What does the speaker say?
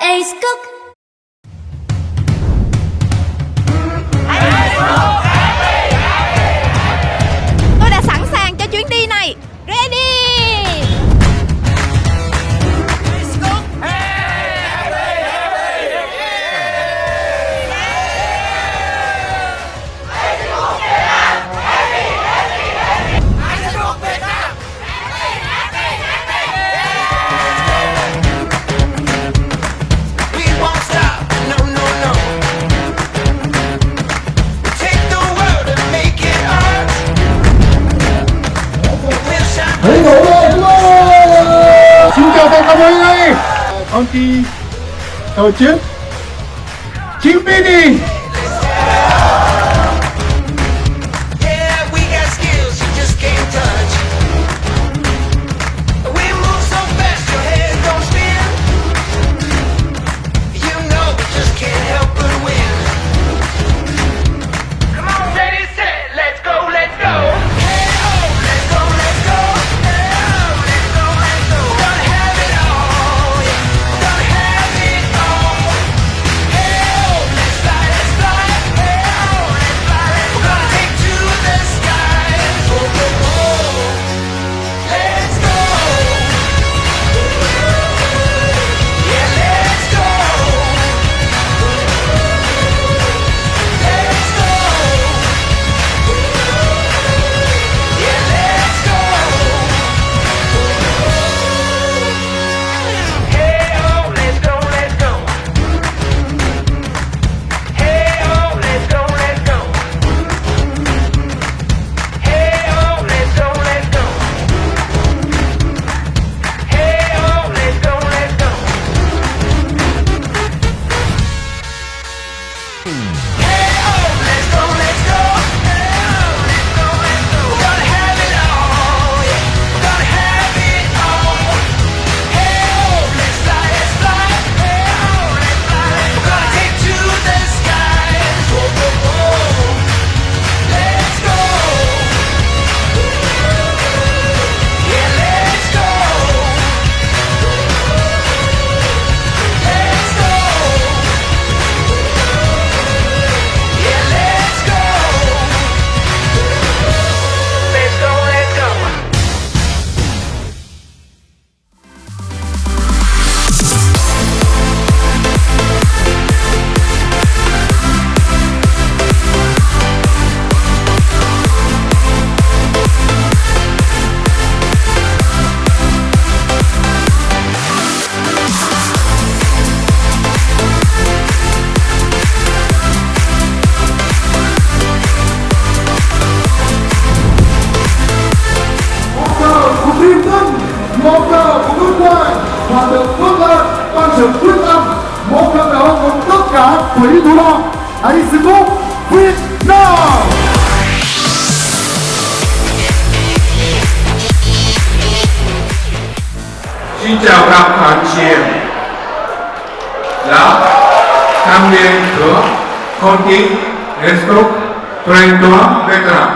Acecook. Tôi đã sẵn sàng cho chuyến đi này. Ready. Xin chào tất cả mọi người. Con đi tàu chiến Binh. Một giờ của nước ngoài và được vươn lên bằng sự quyết tâm. Một lần nữa cùng tất cả thủy thủ đoàn Acecook Việt Nam. Xin chào các bạn chị là tham viên của con tim Acecook Duong Veteran.